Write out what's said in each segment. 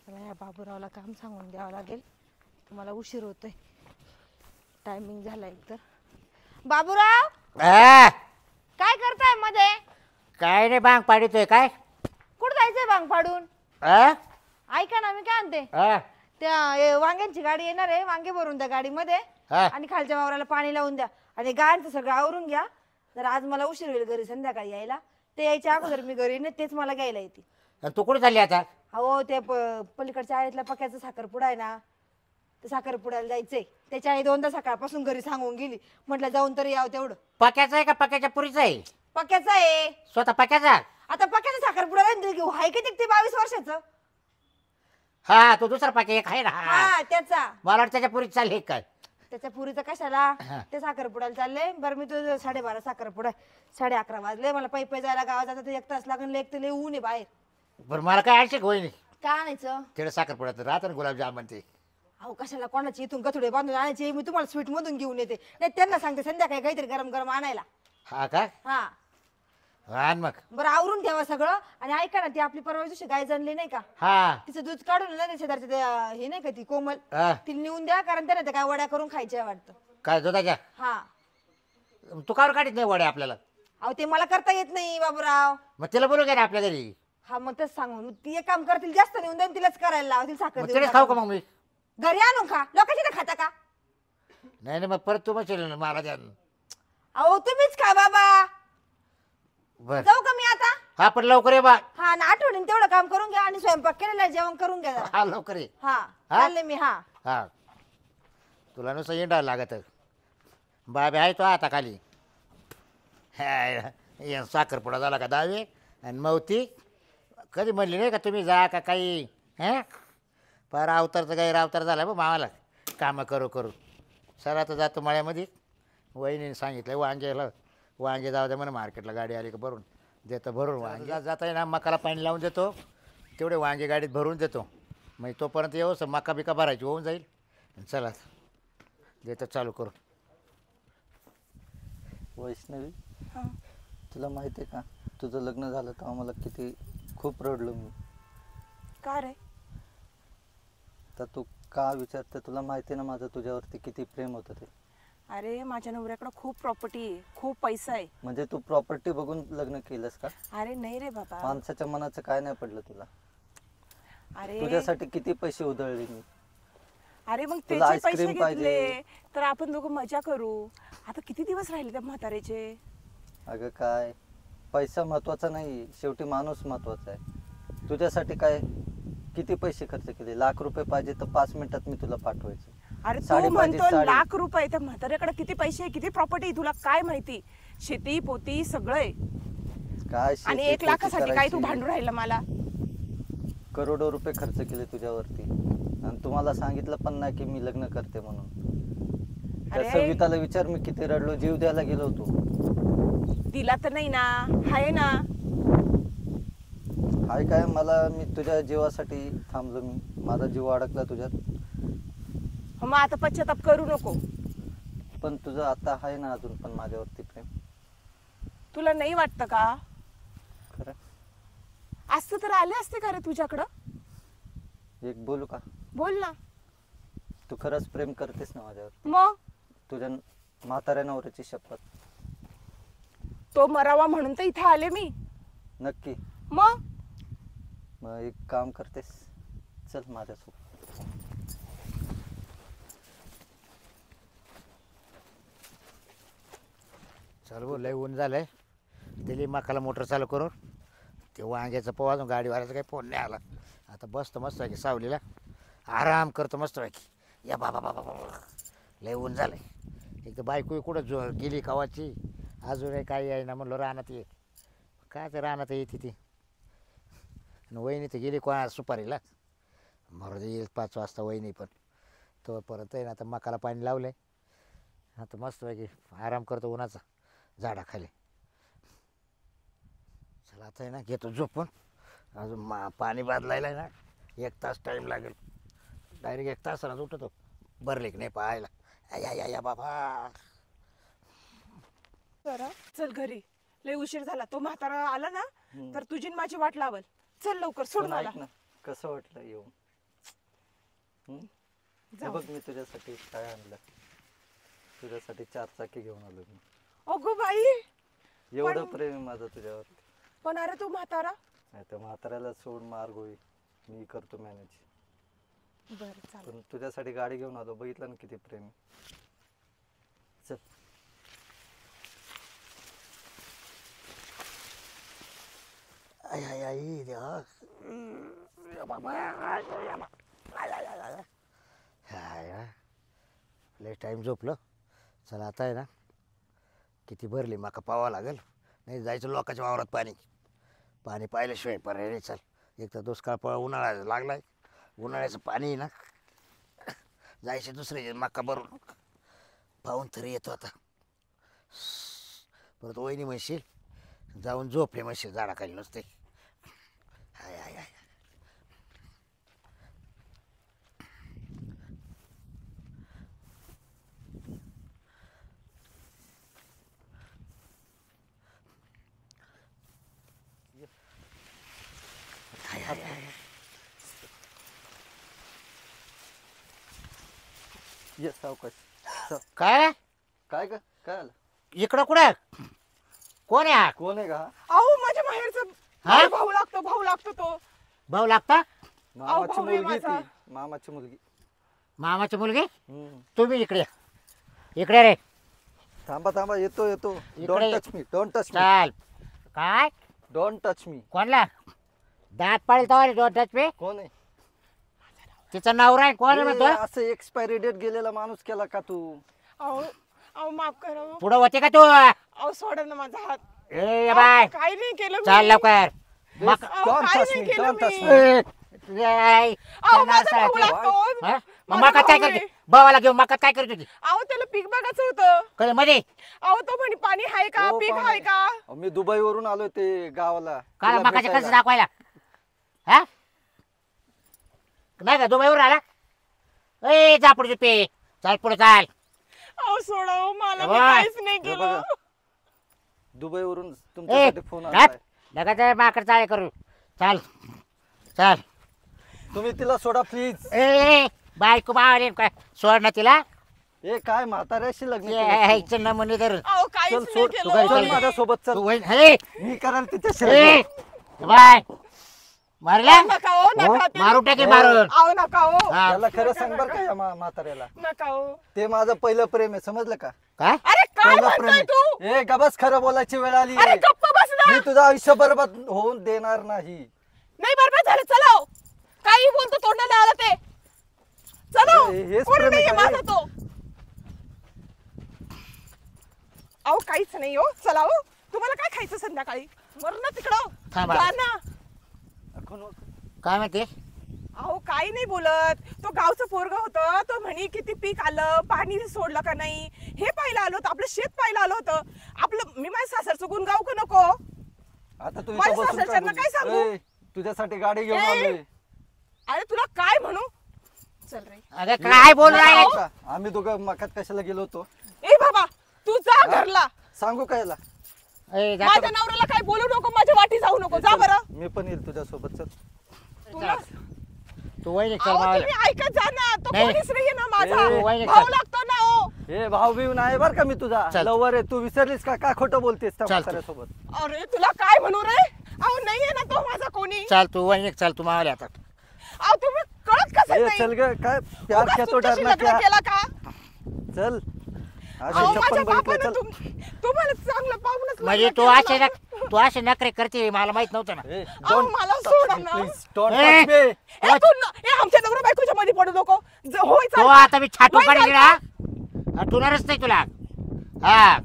मला या बाबूरावला काम सांगून द्यावं लागेल. तुम्हाला उशीर होतोय. टायमिंग झाला एक तर. बाबूराव काय करताय मध्ये? काय रे बांग पाडतोय काय? कुठं जायचंय भांग पाडून? ऐका ना, मी काय म्हणते, त्या वांग्यांची गाडी येणार आहे. वांगे भरून द्या गाडीमध्ये आणि खालच्या वावराला पाणी लावून द्या. आणि गायांचं सगळं आवरून घ्या. जर आज मला उशीर होईल घरी संध्याकाळी यायला, ते यायच्या अगोदर मी घरी नाही, तेच मला घ्यायला येते. तू कुठे चालली आता? हो, ते पलीकडच्या आळीतल्या पक्याचा साखरपुडा आहे ना, ते साखरपुड्याला जायचंय. त्याच्या आई दोनदा सकाळपासून घरी सांगून गेली. म्हटलं जाऊन तरी यावं तेवढं. पक्याचा आहे का पक्याच्या पुरीचा आहे? पक्याचा आहे. स्वतः पक्याचा? आता पक्याचा साखरपुडा आहे किती ते 22 वर्षाचं. हा, तो दुसरा पक्या एक आहे ना. हा, त्याचा. मला वाटतं त्याच्या पुरीच चालली काय? त्याच्या पुरीचं कशाला, ते साखरपुड्याला चालले. बरं, मी तुझं 12:30 साखरपुडा, 11:30 वाजले. मला पै जायला गावात जाता 1 तास लागून. एक तर लय ऊन आहे बाहेर. बरं, मला काय आणशील होईन? काय आणायचं? तिकडे साखरपुड्यात राहत ना गुलाबजाम ते. अहो, कशाला कोणाची इथून गथुडे बांधून आणायचे? मी तुम्हाला स्वीट मधून घेऊन येते. नाही, त्यांना सांगते संध्याकाळी काहीतरी गरम गरम आणायला. हा का? हा, आण मग. बरं, आवरून ठेवा सगळं. आणि ऐका ना, ती आपली परवा दिवशी गाय जणली नाही का, हा, तिचं दूध काढून ना, शेजारच्या हे नाही का ती कोमल, हा. तिला नेऊन द्या. कारण त्याने काय वड्या करून खायच्या वाटतं. काय दुधाच्या? हा. तू कावर काढत नाही वड्या आपल्याला? अहो, ते मला करता येत नाही बाबूराव. मग तिला बोलू घ्या ना आपल्या घरी. हा, मग तेच सांगू. ती एक काम करतील, जास्त नेऊन देईन, तिलाच करायला लावतील. साखर मग देऊन तिलाच खाऊ का मग मी? घरी आणून खा. लोकांची तर खाता का? नाही, मग परत तू म्हणशील मला द्या. अहो, तुम्हीच खा बाबा. बर, जाऊ का मी आता? हा, पण लवकर ये बा. हा ना, आठवणीने तेवढं काम करून घ्या. आणि स्वयंपाक केलेला आहे, जेवण करून घ्या जरा. हा, लवकर ये. हा, चालले मी. हा हा, तुला नुसतं येंडायला लागत. बाबे आहे तो आता खाली. साखरपुडा झाला का दावे आणि मौती कधी म्हणली नाही का तुम्ही जा का काही? पर अवतारचं काही अवतार झाला बा मामाला. कामं करू करू सर आता जातो मळ्यामध्ये. वहिनीने सांगितलं वांगे जाऊ दे म्हणा, मार्केटला गाडी आली का भरून देतो. भरून वांगे जाता येईना, मकाला पाणी लावून देतो. तेवढे वांगे गाडीत भरून देतो. मग तोपर्यंत येऊ मका बिका भरायची होऊन जाईल. चला देतो चालू करू. वैष्णवी, तुला माहिती आहे का, तुझं लग्न झालं तेव्हा मला किती खूप रडलो मी. का रे? तर तू का विचारते? तुला माहिती आहे ना माझं तुझ्यावरती किती प्रेम होतं ते. अरे, माझ्या नवऱ्याकडे खूप प्रॉपर्टी आहे, खूप पैसा आहे. म्हणजे तू प्रॉपर्टी बघून लग्न केलंस का? अरे नाही रे बाबा. माणसाच्या मनाचं काय नाही पडलं तुला? अरे, तुझ्यासाठी किती पैसे उधळले मी. अरे मग तुला त्याचे पैसे आईस्क्रीम पाहिजे घेतले तर आपण दोघं मजा करू. आता किती दिवस राहिले त्या म्हाताऱ्याचे? अगं काय, पैसा महत्वाचा नाही, शेवटी माणूस महत्वाचा आहे. तुझ्यासाठी काय किती पैसे खर्च केले. लाख रुपये पाहिजे तर 5 मिनिटात मी तुला पाठवायचं. अरे साडी तू पाहिजे, म्हणतो साडी. लाख रुपये, त्या म्हाताऱ्याकडे किती पैसे, किती प्रॉपर्टी, तुला काय माहिती? शेती पोती सगळं आहे. काय आणि शेती 1 लाखासाठी काय तू करायची? भांडू राहिला मला? करोडो रुपये खर्च केले तुझ्यावरती आणि तुम्हाला सांगितलं पण नाही की मी लग्न करते म्हणून. त्या अरे. सविताला विचार, मी किती रडलो, जीव द्यायला गेलो होतो. दिला तर नाही ना? आहे ना? हाय काय, मला मी तुझ्या जीवासाठी थांबलो. मी माझा जीव अडकला तुझ्यात. मग आता पश्चाताप करू नको. पण तुझं आता आहे ना अजून पण माझ्यावरती प्रेम? तुला नाही वाटतं का? खरं असतं तर आले असते का रे तुझ्याकडं? एक बोलू का? बोल ना. तू खरंच प्रेम करतेस ना माझ्यावर? मग तुझ्या म्हाताऱ्या नवऱ्याची शपथ. तो मरावा म्हणून तर इथे आले मी. नक्की? मग एक काम करतेस, चल माझ्यासोबत. चल बोल, लय ऊन झालंय. दिली मकाला मोटर चालू करून. ते वांग्याचं पोहा अजून गाडीवाल्याचा काही फोन नाही आला. आता बसतो मस्त पैकी सावलीला, आराम करतो मस्त पैकी. या बाबा बाबा बाबा, लय ऊन झालंय. एक तर बायको कुठं गेली कावाची, अजूनही काही आहे ना. म्हणलं रानात ये, काय ते रानात येते ती. आणि वहिनी तर गेली कोणा सुपारीला. मरू येईल 5 वाजता वहिनी पण. तो परत आहे ना, आता मकाला पाणी लावलं आहे. आता मस्त पैकी आराम करतो उन्हाचा झाडाखाली. चला आता आहे ना, घेतो झोपून. अजून पाणी बदलायला आहे ना 1 तास टाईम लागेल. डायरेक्ट 1 तासालाच उठतो. भरले की नाही पाहायला. या बाबा. चल घरी, लय उशीर झाला. तो म्हातारा आला ना तर तुझी न माझी वाट लावल. चल लवकर, सोड पण मला. ऐक ना, कसं वाटलं येऊन? हं? हे बघ मी तुझ्यासाठी काय आणलं. तुझ्यासाठी 4 चाकी घेऊन आलो मी. अगो बाई, एवढं प्रेम आहे माझं तुझ्यावरती. पण अरे तू म्हातारा. नाही तर म्हाताऱ्याला सोड मार्ग होईल, मी करतो मॅनेज. बरं चालेल. पण तुझ्यासाठी गाडी घेऊन आलो, बघितलं ना किती प्रेम आहे. चल. आई आई आई देवा. लय टाईम झोपलं. चला आता आहे ना, किती भरली माका पावा लागेल. नाही जायचं लोकांच्या वावरात पाणी. पाणी पाहिल्याशिवाय पर्याय नाही. चल, एक तर दुष्काळ उन्हाळा लागलाय. उन्हाळ्याचं पाणी ना जायचे दुसरे मका भरून पाहून तरी येतो आता. परत वहिनी म्हणशील जाऊन झोपले म्हणशील झाडाखाली नसते. हाय हाय हाय. ये सावकाश. चल. काय काय ग, काय आलं? इकडं कुठं कोण आहे? कोण आहे का? अहो माझ्या माहेरचा हा? भाऊ लागतो तो. भाऊ लागता? मामाची भाऊ आहे मुलगी माझा. ती, मामाची मुलगी. मामाची मुलगी? हम्म. तुम्ही इकडे या. इकडे रे. थांबा थांबा, येतो येतो. इकडे डोंट ये. Touch me, don't touch me, चाल. काय डोंट टच मी. कोणला दात पाळील तवारी दोन टच पे? कोण आहे? तिचं नवरा आहे. कोण ए, म्हणतो? असं एक्सपायरी डेट गेलेला माणूस केला का तू? अहो माफ करा हो. पुढं होते का तू? अहो सोडा ना माझा हात. ए बाय, काही नाही केलं मी. चाल लवकर. मग अहो, डोंट काय टच नाही मी, केलं डोंट टच मी. मी. अहो माझा भाऊ लागतो. मग माझा मकात काय भाऊ करते? आहे. भावाला घेऊन मकात काय करत होती? अहो त्याला पीक बघायचं होतं. कधी मध्ये अहो तो म्हणे पाणी आहे का, हो, पीक पाणी. आहे का. अहो, मी दुबईवरून आलोय ते गावाला. काय तुला मकाचे भेटायला. कसं दाखवायला? हा नाही का दुबईवर आला? ए जा पुढे पे. चाल पुढे चाल. अहो सोडा हो, मला मी बाय. काहीच नाही हे केलं. बघा, दुबईवरून ए तुमच्यासाठी फोन काय आलाय. नका माकड चाळे करू. चाल चाल. तुम्ही तिला सोडा प्लीज. ए बायको बावले काय सोड ना तिला. ए काय म्हाताऱ्याशी लग्न केलं तू? यायचं नमुने तर अहो काहीच चल नाही सोड, तू काय चल केलं? माझ्यासोबत चल. तू वहीन हे मी कराल तिच्याशी ए लग्न. बाय मारला नका हो, नका ते. मारू टाके मारून. अहो नका हो, हा. त्याला खरं सांग बर का या म्हाताऱ्याला, नका हो. ते माझं पहिलं प्रेम आहे, समजलं का? काय अरे काय पहिलं म्हणतोय तू? प्रेम. ए गबस, खरं बोलायची वेळ आली. अरे गप्प बस ना. मी तुझं आयुष्य बरबाद होऊन देणार नाही. नाही बरबाद झालं. चलो, काही बोलतो तोंडाला आलं ते. चलो, हेच कोणी प्रेम आहे नाहीये का माझा रे? तो. अहो काहीच नाही हो. चला हो, तुम्हाला काय खायचं संध्याकाळी? मर ना तिकडं. थांबा. जा ना. काय माहिती? अहो काही नाही बोलत. तो गावचं पोरग होतं, तो म्हणे किती पीक आलं, पाणी सोडलं का नाही हे पाहिलं आलो होतं, आपलं शेत पाहिलं आलं होतं. आपलं मी माझ्या सासरचं गुण गाव का नको? आता तू माझ्या इथं बसून सासरच्यांना काय काय सांगू? बोलली? ए, तुझ्यासाठी गाडी घेऊन ए, आलोय. अरे तुला काय म्हणू? चल रे. अगं काय बोल नाही, राहिले? हो. का? आम्ही दोघं मकात कशाला गेलो होतो? ए बाबा, तू जा घरला. सांगू काय याला? ए, जातो. माझ्या नवऱ्याला काय बोलू नको, माझ्या वाटी जाऊ नको. जा बरं. मी पण येईल तुझ्यासोबत. चल. तुला तू वहिनी चल अहो मावाला. तुम्ही ऐकत जा ना. तो नाही. कोणीच नाहीये ना माझा. ए, वहिनी भाऊ चल. लागतो ना हो. हे भाऊ बिव नाही बर का मी तुझा चल. लवर आहे. तू विसरलीस का? काय खोटं बोलतेस त्या चल. म्हाताऱ्यासोबत? अरे तुला काय म्हणू रे? अहो नाहीये ना तो माझा कोणी. चाल तू वहिनी चल तू मावाला आता. अहो तुम्ही कळत कसं ए, नाही? चल ग. काय प्यार उगाच क्या तो तुमच्याशी डरना लग्न क्या? केला का? चल. अहो असे माझ्या छप्पन बापानं बघितलं. चल. तुम्हाला चांगलं पाहूनच म्हणजे लग्न तू केलं असे ना. तू असे नखरे करते मला माहित नव्हतं ना. ए, अहो, don't मला touch सोडा me, ना. please. Don't A, touch me. ए, तू आमच्या नवरा बायकोच्या मध्ये पडू नको. होय तो चालतं. आता मी छाटू होय काढेल चालतं. ना आठवणारच नाही तुला. हा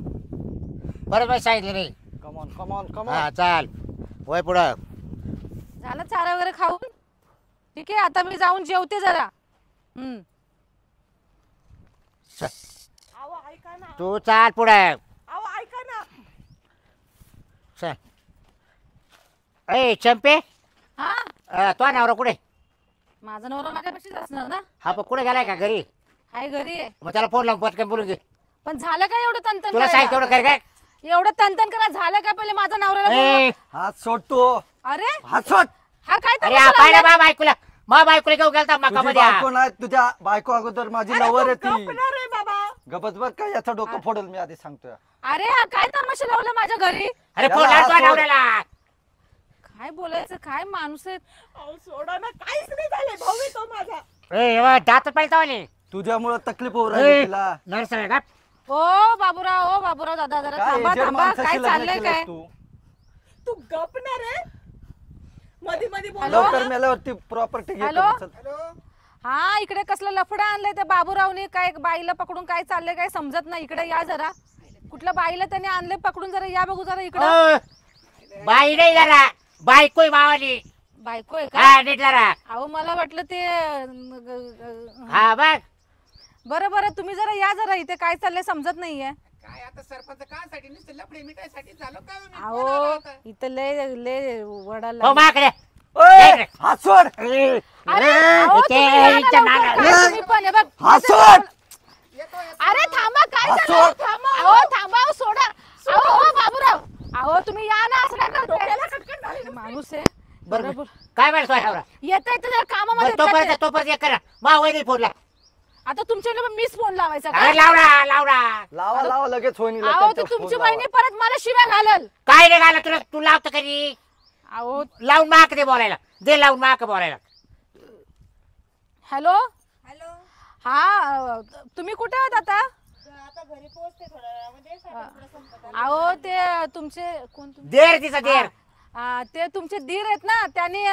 परत मी सांगितलं नाही. Come on, come on, come हा on. चाल वय पुढं. झालं चारा वगैरे खाऊन? ठीक आहे, आता मी जाऊन जेवते जरा. चल. अहो ऐका ना. तू चाल पुढं. अहो ऐका ना. चल. ए चंपे, हा, तो नवरा कुठे? माझा नवरा माझ्यापेक्षाच असणार ना. हा पण कुठे गेलाय का घरी? हाय घरी आहे. मग त्याला फोन लावून पटकन बोलून घे. पण झालं काय एवढं तनतन तुला सांग तेवढं करायला? कर काय. एवढं तनतन करा झालं काय पहिले माझा नवऱ्याला बोलवा. ए हात सोड तू. अरे हात सोड. हा काय अरे तमाशा पाहिलं लावलाय? बा बायकोला मा बायकोला घेऊन गेलता मका तुझी मध्ये बायको नाही, तुझ्या बायको अगोदर माझी अरे लवर तू आहे ती. गप्पणार रे बाबा. गपच काय याचं डोकं फोडेल मी आधी सांगतोय. अरे हा काय तमाशा लावला माझ्या घरी? अरे याला फोन हात लावतो सोड. नवऱ्याला. काय बोलायचं, काय माणूस आहे. अहो, सोडा ना, काहीच नाही झाले भाऊ आहे तो माझा. ए दात पाहिजे वाले तुझ्यामुळे तकलीफ होऊ राहिली तिला. नरसळ का ओ बाबूराव दादा जरा काय थांबा एजेड थांबा, माणसाशी काय लग्न चाललंय केलंस काय? तू? तू गपणार रे. मध्ये मध्ये बोल. लवकर मेल्यावरती प्रॉपर्टी हॅलो? घेतो. हा इकडे कसलं लफडं आणलंय त्या बाबूरावने, काय बाईला पकडून काय चाललंय काय समजत नाही. इकडे या जरा. कुठल्या बाईला त्याने आणलंय पकडून, जरा या बघू जरा इकडं. बाई नाही जरा बायकोय मावाली. बायको आहे का? हा नीट जरा. अहो मला वाटलं ते हा बघ बरं बरं, तुम्ही जरा या जरा इथे, काय चाललंय समजत नाहीये. काय आता सरपंच कासाठी नुसतं लफडे मिठाईसाठी झालं काय मी अहो कोणाला आता? इथं लय वडाला हो माकडे ओय, हात सोड. अरे, अहो, तुम्ही या ना लवकर, काय तुम्ही पण हे बघ. हात सोड. अरे थांबा, काय हात झालं? सोड. थांबा, अहो थांबा, अहो, सोडा. अहो बाबूराव, अहो तुम्ही या ना, असं नका करू. माणूस आहे. बरोबर काय म्हणतो येता येतं जरा कामामध्ये तोपर्यंत येतात ते. तोपर्यंत एक करा मा वहिनी फोनला. आता तुमच्या मीच फोन लावायचा का? अरे लावडा लावडा. लावा लावा लगेच होईल. अहो ते तुमची बहिणी परत मला शिव्या घालल. काय नाही घाला तुला, तू लावतो कधी अहो लावून माक दे बोलायला, दे लावून माक बोलायला. हॅलो हॅलो, हा तुम्ही कुठे आहात आता? आता घरी पोहोचते थोड्या वेळामध्ये. साखरपुडा संपत आला. अहो ते तुमचे कोण देर तिचा देर. ते तुमचे दीर आहेत ना, त्यांनी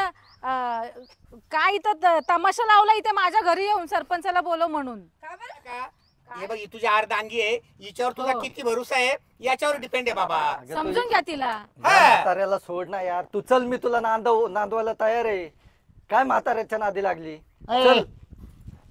काय इथं तमाशा लावला इथे माझ्या घरी येऊन, सरपंचाला बोलव म्हणून. का बरं? का? हे बघ ही तुझी अर्धांगी आहे, हिच्यावर तुझा हो. किती भरोसा आहे याच्यावर डिपेंड आहे बाबा. समजून घ्या तिला. म्हाताऱ्याला सोड ना यार. तू चल, मी तुला नांदवायला तयार आहे. काय म्हाताऱ्याच्या नादी लागली? ए,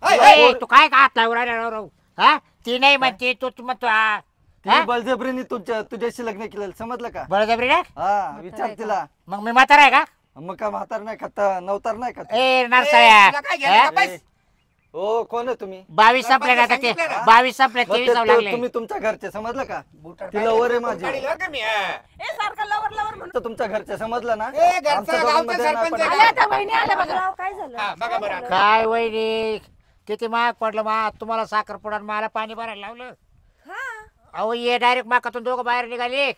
हाय, ए, तू काय का हात लावून राहिला राव? हा ती नाही म्हणते तू म्हणतो हा? तिने बळजबरीने तुझ्याशी लग्न केलेलं, समजलं का? बळजबरी ना. हा विचार तिला. मग मी म्हातारा आहे का? मग का म्हातार नाही खाता, नवतार नाही खाता? ए तुला काय घ्यायचं नरसळ्या का पैसे? हो, कोण आहे तुम्ही? 22 संपले ना आता ते, सांगितलं ना. 22 संपले, मग 23 ते लागले. तुम्ही तुमच्या घरचे, समजलं का? बुटार ती लवर आहे माझी. गाडीला का मी, हा? ए सारखं लवर लवर म्हणून. तर तुमच्या घरचे, समजलं ना? ए, घरचा आमच्या गावचा दोघांमध्ये नाही सरपंच पडत. आहे. आल्या आता बहिणी आल्या बघा. बाबूराव, काय झालं? हा, बघा बरं आता. काय वहिनी किती महाग पडलं मा तुम्हाला साखरपुडा आणि मला पाणी भरायला लावलं. हा, अहो ये डायरेक्ट माकातून दोघं बाहेर निघाले.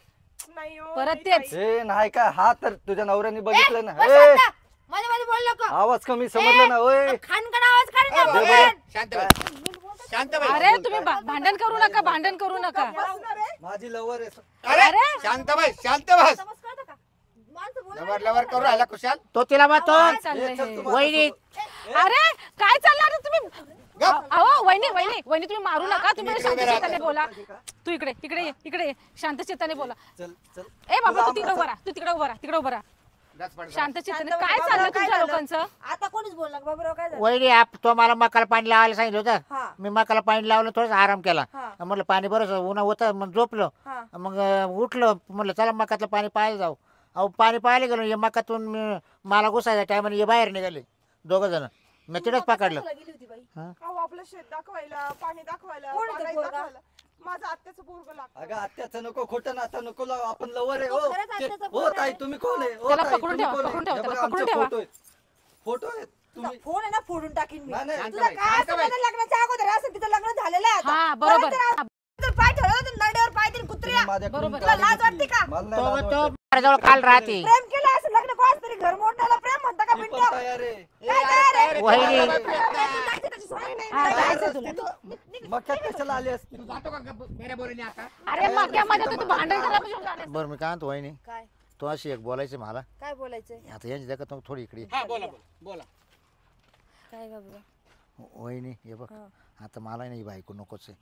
नाही हो, परत नाही तेच. ताई. ए नाही का? हा तर तुझ्या नवऱ्याने बघितलं ना. बस ए, आता. मध्ये मध्ये बोल नको. आवाज कमी, समजलं ना? ओय, खानखन आवाज काढ ए, ना, बाबा, बोल. शांत बस. शांत बस. अरे तुम्ही भांडण करू नका, भांडण करू नका. बसणार आहे. माझी लवर आहे. अरे अरे. शांत बस, शांत बस. समज कळतं का? माणसं बोलायला लवर लवर करू राहिला कुशाल. तो तिला म्हणतो काय चाललंय ए, चल हे? तू वहिनी अरे काय चाललं आता तुम्ही? गप. अहो वहिनी तुम्ही मारू नका, तुम्ही तुम्ही शांत इकडे चित्ताने बोला. तू इकडे ये शांत चित्ताने बोला. चल चल. ए बाबा तू तिकडे उभा राहा, तिकडे उभा राहा. दस पड. शांत चित्ताने. शांत काय बसा. चाललं काय तुमच्या झालं? लोकांचं? आता कोणीच बोलला का? बाबूराव, काय झालं? वहिनी तो मला मकाला पाणी लावायला सांगितलं हा. होतं. मी मकाला पाणी लावलं, थोडंसं आराम केला. हा. म्हटलं पाणी बरंच उन्हा होतं, मग झोपलो. हा. मग उठलो, म्हटलं चला मकातलं पाणी पाहायला जाऊ. अहो पाणी पाहायला गेलो, या मकातून मला घुसायचा टायमाने हे बाहेर निघाले दोघं जण. मी तिथेच पकडलं. कशाला गेली होती बाई? अहो आपलं शेत दाखवायला, पाणी दाखवायला, कोण आहे ते बागायत पोरगा? दाखवायला. माझं आत्याचं पोरगं लागतं. अगं आत्याचं नको, खोटं नातं नको लावू. आपण लवर आहे. तो हो खरंच ते- आत्याचा हो पोर ताई, आहे. तुम्ही कोण आहे? हो त्याला ताई, पकडून तुम्ही ठेवा, कोण आहे? पकडून ठेवा, हे त्याला बघा, पकडून आमचे ठेवा. फोटो आहेत. फोटो आहेत. तुझा तुम्ही फोन आहे ना, फोडून टाकीन मी. नाही, नाही. शांत तुला बाई, काय शांत असं बाई. माझं लग्नाच्या अगोदर असं तिचं लग्न झालेलं आहे आता. हा बरोबर. परत जर पाय ठेवलं तर नरड्यावर पाय देईन कुत्र्या. तुम्ही माझ्याकडून बरोबर. तुला गाडी लाज घेतली. वाटते का? मला नाही लाज तो वाटत. माझ्याजवळ काल राहते. प्रेम केलं असं लग्न कोणाच तरी घर मोडण्याला प्रेम म्हणता का मी पण पिंटो? तयार आहे. काय तयार आहे? वहिनी. टाकते त्याची सोय नाही. हा, जायचं तुला. मग काय कशाला आली असती? तू जातो का गप- मेऱ्या बोलीने आता? अरे मक्यामध्ये तू भांडण करा पासून झालं. बरं मी काय म्हणतो वहिनी, काय तो अशी एक बोलायचं मला. काय बोलायचंय? आता यांची देखत थोडी इकडे ये. हा बोला बोला. काय बाबूराव? वहिनी हे बघ, हा. आता मला नाही बायको नकोच आहे.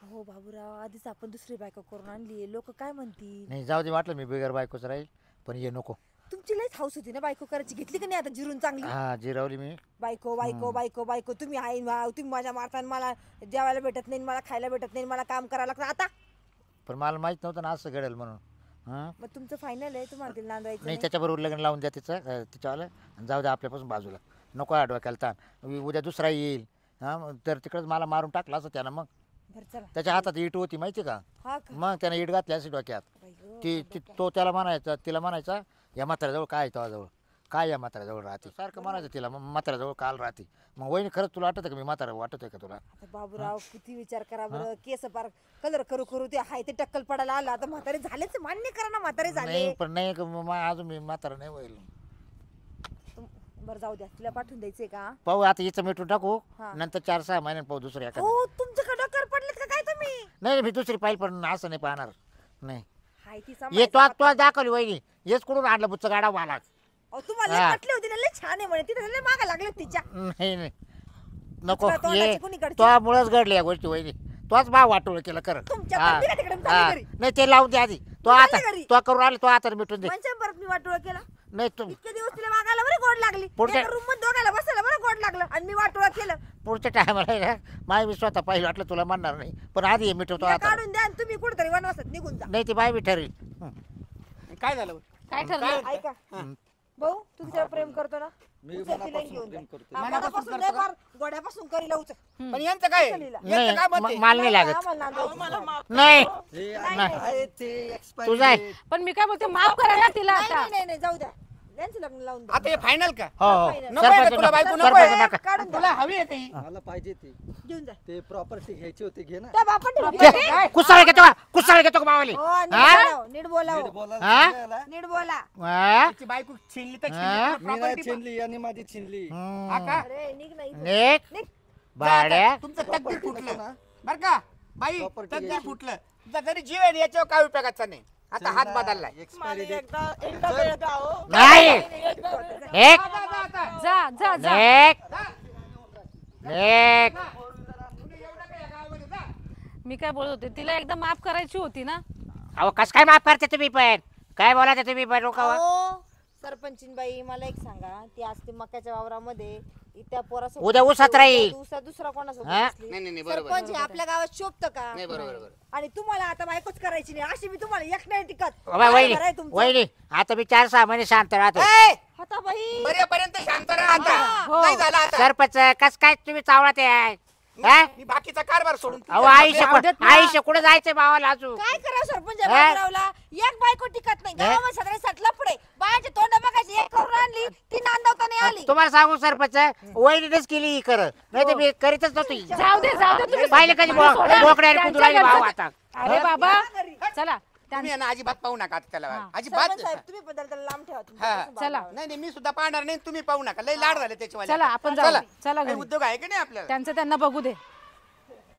हो बाबूराव, आधीच आपण दुसरी बायको करून आणली. लोक काय म्हणतील? नाही जाऊ दे, वाटलं मी बिगर बायकोच राहील, पण ये नको. तुमची लयच हाऊस होती ना बायको करायची. घेतली का नाही आता जिरून चांगली? हा जिरवली मी. बायको बायको बायको बायको. तुम्ही आहे तुम्ही माझ्या मारता, मला जेवायला भेटत नाही, मला खायला भेटत नाही, मला काम करावं लागतं. आता पण मला माहित नव्हतं ना असं घडेल म्हणून. हां मग तुमचं फायनल आहे, तुम्हाला तिला नांदवायचं नाही, नाही? त्याच्याबरोबर लग्न लावून द्या तिचं तिच्यावालं, आणि जाऊ द्या आपल्यापासून बाजूला. नको आडवायला ताण. उद्या दुसरा येईल हां, तर तिकडंच मला मारून टाकलं असं त्यानं. मग बरं चला. त्याच्या हातात इट होती माहिती का? हा का? मग त्यानं इट घातली अशी डोक्यात. बाई गं, तो त्याला म्हणायचा, तिला म्हणायचा या म्हाताऱ्याजवळ काय आहे जवळ. काय या म्हाताऱ्याजवळ राहते सारखं म्हणायचं तिला म्हाताऱ्याजवळ काल राहते. मग वहिनी खरंच तुला वाटतं का मी म्हातारा वाटतोय का तुला? आता बाबूराव किती विचार करा बरं, केस पार कलर करू करू ते हाय ते टक्कल पडायला आलं. आता म्हातारे झालेच, मान्य करा ना म्हातारे झाले. नाही पण नाही का अजून मी म्हातारा नाही होईल. बरं जाऊ द्या, तिला पाठवून द्यायचंय का? पाहू आता हिचं मिठून टाकू, हा. नंतर 4-6 महिन्यात पाहू दुसरी एखादी. हो तुमच्याकडे डोक्यावर पडलेत का काय तुम्ही? नाही मी दुसरी पाहिजे पण असं नाही पाहणार. नाही हाय ती ये तो दाखवली वहिनी, हेच कुठून आणलं बुच्च गाडा वाला. तुम्हाला लय हा. पटली होती ना, लय छान आहे म्हणे, तिथे लय मागा लागले तिच्या. नाही नाही नको, दुसऱ्या तोंडाची ये कुणीकडची? तो मुळेच घडली या गोष्टी वहिनी. तोच भाव वाटोळ केलं कर. तुमच्या हा. पण तिला तिकडे चालली हा. घरी. नाही ते लावून दे आधी. तो चालली आता घरी. तो करून आले, तो आता मिटून दे. म्हणजे परत मी वाटोळ केला. नाही तू इतके दिवस तिला वागायला बरं गोड लागली, पुढच्या- रूम मध्ये दोघायला बसायला बरं गोड लागलं, आणि मी वाटोळ केलं. पुढच्या टायमाला माय मी स्वतः पाहिलं वाटलं तुला म्हणणार नाही, पण आधी हे मिटवतो तिला आता. काढून द्या आणि तुम्ही कुठेतरी वनवासात निघून जा. नाही ती बाय बी ठरवी. काय झालं? काय ठरलं? ऐका भाऊ, तू तिच्यावर प्रेम करतो ना? मी उचल तिला मनापासून घेऊन प्रेम जा. करतो. हा, मनापासून नाही, फार गोड्यापासून करीला उचल. पण यांचं काय? उचल हिला. नाही यांचं काय मत आहे? माल नाही लागत. आम्हाला नांदायचं. नाही हे नाही. आहे ते expiry तुझा आहे. date. पण मी काय बोलते, माफ करा ना तिला नाही, आता. नाही, नाही, नाही, जाऊ द्या. त्यांचं लग्न लावून द्या. आता हे फायनल का? हो हो नको आहे का तुला बायको? नको सरपंच आहे? नका. काढून द्या. तुला हवी आहे ती? मला पाहिजे ते घेऊन जा. ते प्रॉपर्टी घ्यायची होती, घे ना. त्या बापाने कुसाळ घेतो का? कुसाळ घेतो का मावाली? हो, नीट हा? बोलाव, नीट बोलाव. नीट बोलायला हा? सांगायला. नीट बोला. हा? तिची बायको छिनली तर हा? छिनली, मी नाही property छिनली, यांनी माझी छिनली. हम्म. हा का? अरे निघ ना इथून. नेक निघ. भाड्या तुमचं तकदीर Property फुटलं नको ना. बर का बाई? Property तकदीर घ्यायची. फुटलं. तुझा जरी जीव आहे ना, याच्यावर काय उपयोगाचा नाही. आता हात चला, बदललाय. expiry date. एकदा वेळ द्या हो. नाही नेक जा जा जा. Neck neck. मी काय बोलत होते, तिला एकदा माफ करायची होती ना. अहो कस काय माफ करते तुम्ही पण? काय बोलायचं तुम्ही पण लोकांवर? अहो, सरपंचीन बाई मला एक सांगा, ती असते मक्याच्या वावरामध्ये, त्या पोरासोबत उद्या ऊसात राहील. दुसरा कोणासोबत हा? बसली. नाही, नाही, बरोबर, सरपंच हे आपल्या गावात शोभतं का? नाही बरोबर बरोबर. आणि तुम्हाला आता बायकोच करायची नाही, अशी मी तुम्हाला एक नाही टिकत. बाबा वहिनी बरं आहे तुमचं. वहिनी आता मी 4-6 महिने शांत राहतो. ए, आता बाई बरेपर्यंत शांत राहा आता. हो. नाही झालं आता. सरपंच कस काय तुम्ही चावला ते आहे? हा? मी बाकीचा कारभार सोडून अहो आयुष्य जाऊ देत ना. आयुष्य कुठे जायचंय भावाला अजून? काय करावं सरपंच हा? बाबूरावला? एक बायको टिकत नाही, गावामध्ये सगळे सटला पुढे बायाचे तोंड बघायची, एक करून आणली ती नांदवता नाही आली. तुम्हाला सांगू सरपंच वहिनीनेच केली ही कर, नाही तर मी करीतच नव्हती. जाऊ दे जाऊ दे तुम्ही. पाहिलं कधी मला सोडा. बोकड्या त्यांच्या कुदुराली भाव घरचं- आता. अरे बाबा चला तुम्ही यांना अजिबात पाहू नका आता त्याला. हा. अजिबात सरपंच साहेब तुम्ही बदल त्याला लांब ठेवा हा. तुमच्यापासून चला. बाबूरावला. नाही नाही मी सुद्धा पाहणार नाही, तुम्ही पाहू नका. लय लाड झाले त्याच्यावाले. चला आपण जाऊ. चला काही घरी. उद्योग आहे की नाही आपल्याला? त्यांचं त्यांना बघू दे.